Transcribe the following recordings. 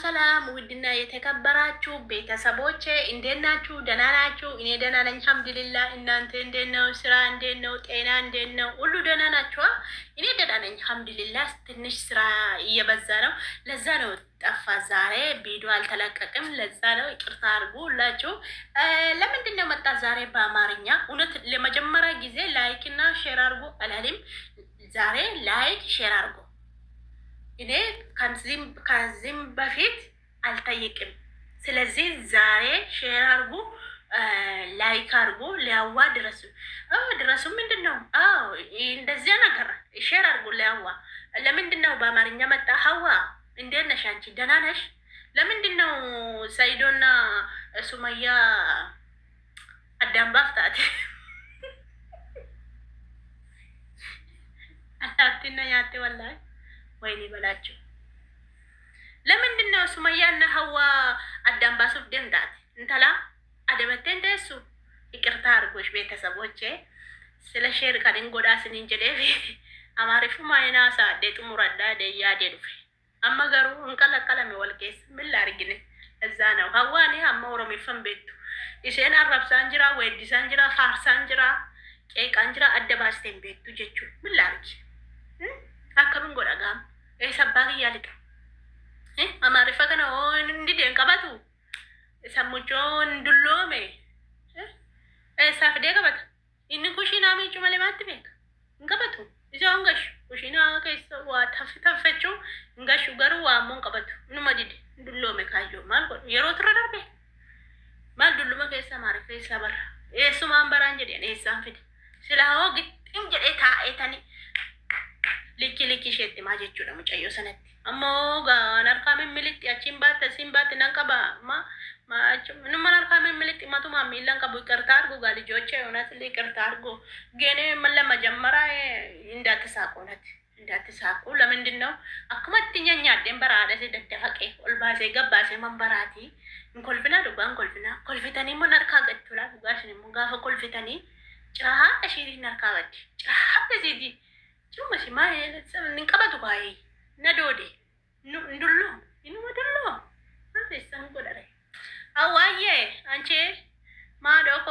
ሰላም ውድና የተከበራችሁ ቤተሰቦቼ እንዴት ናችሁ? ደህና ናችሁ? እኔ ደህና ነኝ አልሐምዱሊላህ። እናንተ እንዴት ነው? ስራ እንዴት ነው? ጤና እንዴት ነው? ሁሉ ደህና ናችሁ? እኔ ደህና ነኝ አልሐምዱሊላህ። ትንሽ ስራ እየበዛ ነው፣ ለዛ ነው ጠፋ። ዛሬ ቪዲዮ አልተለቀቅም፣ ለዛ ነው ይቅርታ አድርጉ ሁላችሁ። ለምንድን ነው መጣ ዛሬ በአማርኛ? እውነት ለመጀመሪያ ጊዜ ላይክ እና ሼር አድርጉ አላለም? ዛሬ ላይክ ሼር አድርጉ። እኔ ከዚህም በፊት አልጠይቅም። ስለዚህ ዛሬ ሼር አርጉ፣ ላይክ አርጉ፣ ሊያዋ ድረሱ ምንድን ነው? እንደዚያ ነገር ሼር አርጉ ሊያዋ። ለምንድን ነው በአማርኛ መጣ? ሀዋ እንዴት ነሽ አንቺ? ደህና ነሽ? ለምንድን ነው ሰይዶና ሱመያ አዳም ባፍታት አታትና ያቴ ወላሂ ወይኔ በላቸው። ለምንድን ነው ሱመያና ሀዋ አዳም ባሱፍ ደንዳት እንተላ አደበቴ እንደሱ? ይቅርታ አርጎሽ ቤተሰቦቼ ስለ ሼር ካልን ጎዳ ስንንጀዴፍ አማሪፉ ማይና ሳዴጡ ሙራዳ ደያ ደዱፍ አማገሩ እንቀለቀለሚ ወልቄስ ምን ላርግነ? እዛ ነው ሀዋኔ አማ ኦሮሚፈን ቤቱ ኢሴን አረብሳን ጅራ ወዲሳን ጅራ ፋርሳን ጅራ ቄቃን ጅራ አደባስቴን ቤቱ ጀቹ ምን ላርግ? አከሩን ጎዳጋም ሰባቂ ያልቅ አማሪፋ ከነ እንዲደን ቀባቱ ሰሙጆን ዱሎሜ ሳፍዴ ቀበታ ኢኒ ኩሽና ሚጩ መለማት ቤክ እንቀበቱ እዛው እንገሽ ኩሽና ከይሰ ዋ ተፈተፈቹ እንገሽ ገሩ ዋሞን ቀበቱ ንመዲድ ዱሎሜ ካጆ ማልቆ የሮ ትረዳቤ ማል ዱሎሜ ከይሰ ማሪፋ ይሰበር እሱ ማንበራን ጀዴ ነው ይሳንፍድ ስላው ግጥም ጀዴ ታኤታኒ ልኪ ሸት ማጀቹ ነው ሙጨዮ ሰነት አሞጋ ናርካም ሚልት ያቺን ባት ሲምባት ነንቀባ ማቹ ምንም ናርካም ሚልት ማቱ ማሚላን ቀቡ ይቅርታ አድርጉ ጋልጆቼ እውነት ይቅርታ አድርጉ። ገኔ ለመጀመሪያ እንዳትሳቁ ለምንድን ነው አክመትኛኛ ደንበራ አደሰ ደደፈቀ ኦልባሴ ገባሴ መንበራቲ እንኮልፍና ዱጋን ኮልፊተኒ ሞናርካ ገትላ ዱጋሽኒ ሙጋፈ ኮልፊተኒ ጭራሃ እሺሪ ናርካ ወዲ ጭራሃ በዚዲ ጩመሽ ማይ ንቀበቱ ባይ ነዶዴ እንዱሉ ወደሎ አንተ ጎዳሬ አዋዬ አንቺ ማዶኮ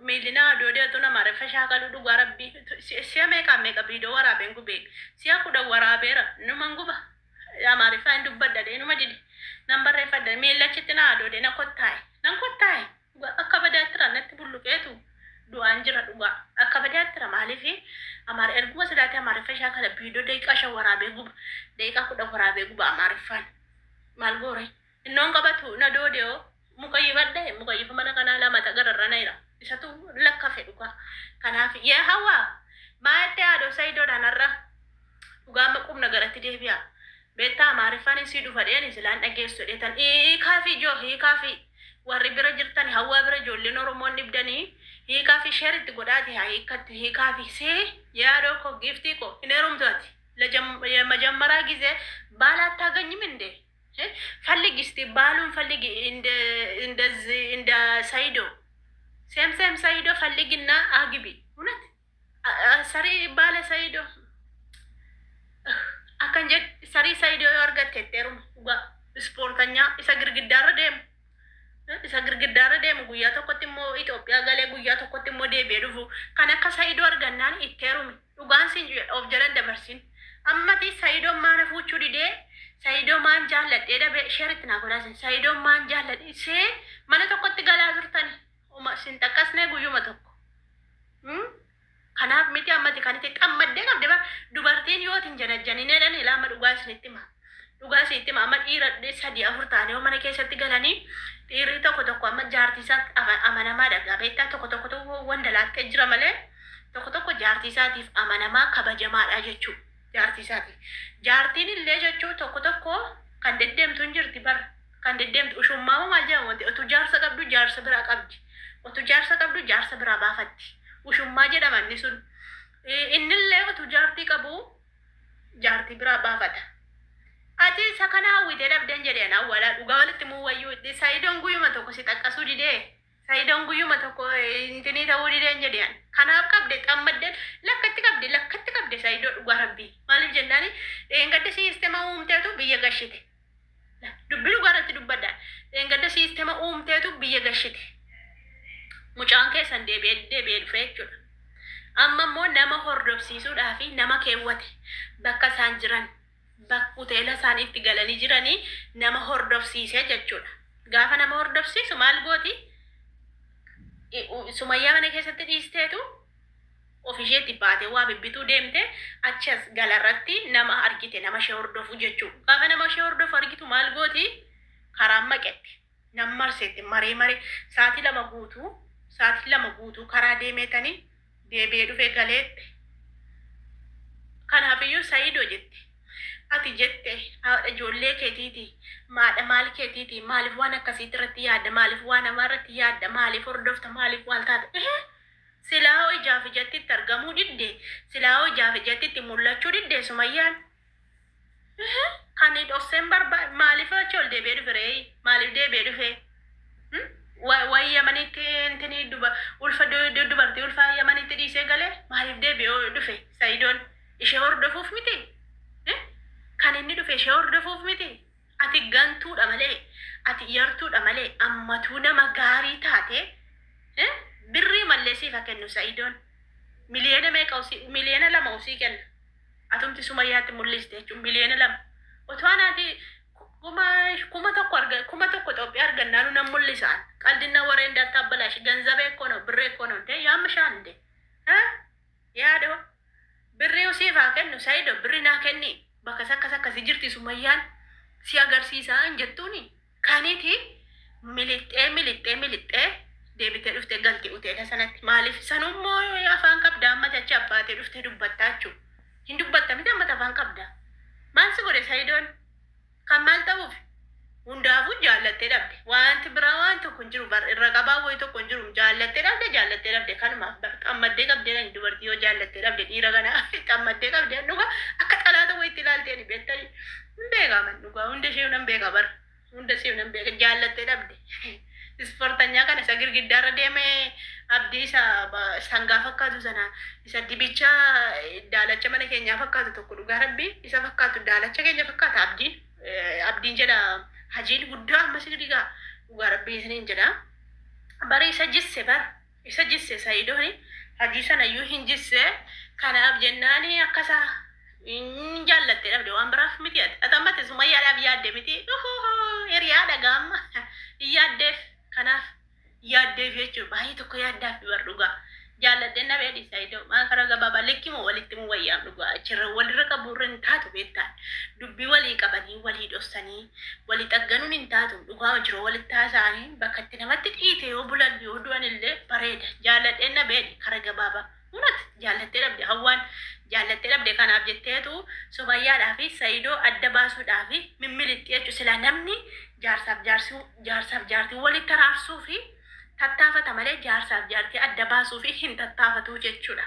ሚልና ዶዴ ቱና ማረፈሻ ካሉ ዱጋረቢ ሲያሜ ካሜ ከቢዶ ወራቤን ጉቤ ሲያኩ ደወራቤራ ንመንጉባ ያማሪፋ እንዱበደደ ንመዲዲ ነምበር ፈደ ሚለችትና ዶዴ ነኮታይ አከበዳትራ ነት ቡሉቄቱ አንጅራ ዱጋ አከበዳትራ ማለፊ አማር ኤርጉ ወስዳታ ማረፈሻ ካለ ቢዶ ደቂቃ ሸወራቤ ጉባ ደቂቃ ኩደ ወራቤ ጉባ አማርፋን ማልጎሬ እኖን ቀበቱ ነዶዴዮ ሙቀይበደ ሙቀይፈ መነከና ለማታ ገረረና ይራ ይሰቱ ለከፈ ዱጋ ከናፊ የሀዋ ማቴ አዶ ሰይዶ ዳነራ ዱጋ መቁም ነገረት ዴቢያ ቤታ ማሪፋን ሲዱ ፈደን ይስላን ደገሱ ዴተን ካፊ ጆ ካፊ warri bira jirtan hawa bira jollin oromoon dhibdanii hiikaafi sheeritti godhaati haa hiikkatti hiikaafi see yaadoo ko giftii ko hin heerumtuati ለመጀመሪያ ጊዜ ባል አታገኝም እንዴ? ፈልጊ እስቲ ባሉን ፈልጊ እንደዚህ እንደ ሰይዶ ሴም ሰይዶ ፈልጊና አግቢ። እውነት ሰሪ ባለ ሰይዶ አከንጀ ሰሪ ሰይዶ ያርገት ተጠሩም ስፖርተኛ ይሰግርግዳረ ደም isa girgiddaara deemu guyyaa tokkotti immoo Itoophiyaa galee guyyaa tokkotti immoo deebi'ee dhufu kan akka Saayidoo argannaan itti heerumi dhugaan siin of jalan dabarsin ammati Saayidoo maana fuuchuu didee Saayidoo maan jaalladhee dhabe sheeritti naa godhaasin Saayidoo maan jaalladhe see mana tokkotti galaa turtani sin takkasnee guyyuma tokko kanaaf miti ammati kan itti xammaddee qabde ba dubartiin yootiin janajjaninee dhan ilaama dhugaa isinitti maa dhugaa isinitti maa amma dhiira sadii afur taanee mana keessatti galanii dhiirri tokko amma jaartiisaatti amanamaa dhagaa beektaa tokko wandalaatti jira malee tokko jaartiisaatiif amanamaa kabajamaadha jechuu jaartiisaatiif. Jaartiin illee jechuu tokko kan deddeemtu hin jirti bara kan deddeemtu ushummaa maal jedhamu wanti otu jaarsa qabdu jaarsa biraa qabdi otu jaarsa qabdu jaarsa biraa baafatti ushummaa jedhamanni sun innillee otu jaartii qabu jaartii biraa baafata. ati sakana hawwite dhabden jedheen awwala dhugaa walitti muwayyu Saayidon guyyuma tokko si xaqqasuu didee Saayidon guyyuma tokko intini ta'uu dideen jedheen kanaaf qabde xammadden lakkatti qabde Saayidoo dhugaa rabbii maaliif jennaani gadda siistema uumteetu biyya gashite dubbilu Engada sistema uumteetu biyya gashite. Mucaan keessan deebi'ee dhufee jechuudha. Amma immoo nama hordofsiisuudhaa fi nama keewwate bakka isaan jiran bakka hoteela isaan itti galanii jiranii nama hordofsiisee jechuudha. Gaafa nama hordofsiisu maal gooti? Sumayyaa mana keessatti dhiisteetu ofisheetti baatee waa bibbituu deemte achas galarratti nama argite nama ishee hordofu jechuudha. Gaafa nama ishee hordofu argitu maal gooti? Karaan maqetti nama marseetti maree sa'aatii lama guutuu karaa deemeetanii deebi'ee dhufee galeetti. Kanaafiyyuu Saayidoo jetti. Ati jette ijoollee keetiiti maal keetiiti maaliif waan akkasiitti irratti yaadda maaliif waan namaa irratti yaadda maaliif hordofta maaliif waan taate silaa hoo ijaaf ijattitti argamuu didde silaa hoo ijaaf ijattitti mul'achuu didde Sumayyaan kan dhokseen maaliif achi ol deebi'ee dhufe ree maaliif deebi'ee dhufe wayya manitti intini dubartii ulfaa yamanitti dhiisee galee maaliif deebi'ee dhufe Saayidoon ishee hordofuuf miti. Kan inni dhufe ishee hordofuuf miti. Ati gantuudha malee, ati yartuudha malee, ammatuu nama gaarii taate birrii mallee siif kennu Saayidoon. Miliyoona 2 usii kenna. Atumti Sumayyaatti mul'iste jechuun miliyoona 2. Otoo anaati kuma tokko Itoophiyaa argannaanu nan mul'isaan. Qaldinna warreen እንዳታ አበላሽ ገንዘቤ እኮ ነው ብሬ እኮ ነው እንዴ ያምሻል እንዴ ያዶ ብሬ ሲፋ kennu Saayidoo birri naa kenni. Bakka akkasi jirti Sumayyaan si agarsiisaa hin jettuuni. Kaniiti milixxee deebitee dhuftee galti hoteela sanatti. Maaliif sanummoo afaan qabdaa amma jecha abbaatee dhuftee dubbattaa jechuudha. Hin dubbatta miti amma afaan qabdaa. Maal si godhe Saayidoon? Kan maal ta'uuf? Hundaafuu jaallattee dhabde. Wanti biraa waan tokko hin jiru irra qabaa wayii tokko hin jiru. Jaallattee dhabde kanumaaf xammaddee qabdee dubartii yoo jaallattee dhabde dhiira kana xammaddee qabdee dhuga akka xalaata wayiitti ilaaltee ni beektanii. Hin beekaman dhugaa hunda ishee nan beeka bara. Hunda ishee nan beeka jaallattee dhabde. Ispoortanyaa kana isa girgiddaarra deemee abdii isa sangaa fakkaatu sana isa dibicha daalacha mana keenyaa fakkaatu tokko dhugaa rabbii isa fakkaatu daalacha keenya fakkaata abdiin jedha hajiin guddaa ammas dhigaa dhugaa rabbii isiniin jedha. Bara isa jisse Saayidooni hajii sanayyuu hin jisse kanaaf jennaani akkasa hin jaallattee dhabde waan biraaf miti atammatti Sumayyaadhaaf yaadde miti hiriyaadha gaamma hin yaaddeef kanaaf yaaddeef jechuudha baay'ee tokko yaaddaaf bar dhugaa jaalladhee na beedi Saayidoo maan karaa gabaabaa lekkimoo walitti mu wayyaam dhugaa achirra walirra qaburra hin taatu beektaan dubbii walii qabanii walii dhossanii walii xagganuun hin taatu dhugaa jiroo walitti haasa'anii bakka itti namatti dhiite yoo bulan yoo du'an illee bareeda jaalladhee na beedi karaa gabaabaa hunat jaallattee dhabde hawwaan jaallattee dhabde kanaaf jetteetu Sumayyaadhaa fi Saayidoo adda baasuudhaa fi mimmilitti jechuudha sila namni jaarsaaf jaartii walitti araarsuu fi tattaafata malee jaarsaaf jaartii adda baasuu fi hin tattaafatu jechuudha.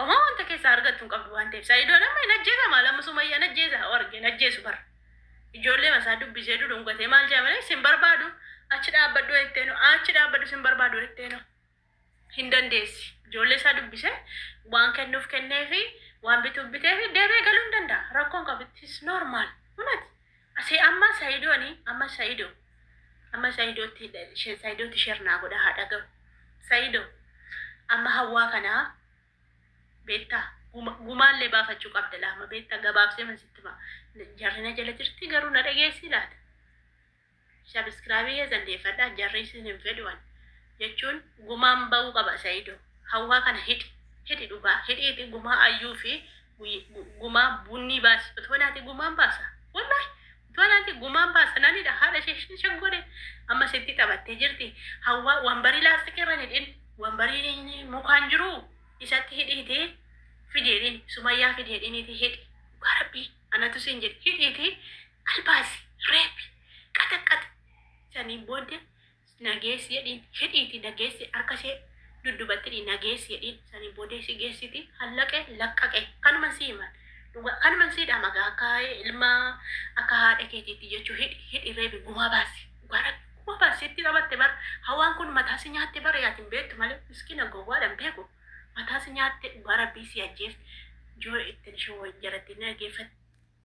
Omoo wanta keessaa argattu hin qabdu waan ta'eef Saayidoo nama hin ajjeesa maal amma Sumayyaan ajjeesa wargeen ajjeesu bara. Ijoollee masaa dubbisee dhudhungatee maal jaa malee sin barbaadu achi dhaabbaddu jetteenu achi dhaabbaddu sin barbaadu jetteenu hin dandeessi. Ijoollee isaa dubbisee waan kennuuf kennee fi waan bituuf bitee fi deebee galuu hin danda'a. Rakkoon qabittis normaal. Hunati asii amma Saayidootti shernaa godha haadha gahu. Saayidoo amma hawwaa kanaa beektaa gumaallee baafachuu qabda laama beektaa gabaabsee mansitti ma jarrina jala jirti garuu na dhageessi laata. Sabiskiraabii zandeeffadhaa jarri isin hin fedhuwan jechuun gumaan bahuu qaba Saayidoo. Hawwaa kana hidhi dhugaa hidhiiti gumaa ayyuu fi gumaa bunni baasi. Otoo naati gumaan baasa. Wallahi otoo naati gumaan baasa nanidha haadha ishee shaggore amma sitti taphattee jirti. Hawwaa wambarii laastikirra hidhin wambarii mukaan jiru isatti hidhiiti fideedhin Sumayyaa fideedhiniiti hidhi. Dhugaa rabbii anatu siin jedhe hidhiiti albaasi reepi qaxaqqaxa saniin booddee nageessi jedhin hidhiiti nageessi harkasee duddubatti nageessi jedhin saniin booddee si geessiti hallaqee laqqaqee kanuma siiman kanuma siidha magaa akka ilma akka haadha keetiitti jechuu hidhi reebi gumaa baasi gumaa baasi itti qabatte bar hawaan kun mataasi nyaatte bara yaatiin beektu malee miskiina gowwaadhaan beeku mataasi nyaatte dhugaa rabbii si ajjeef joo ittiin shoo jaratti nageeffatti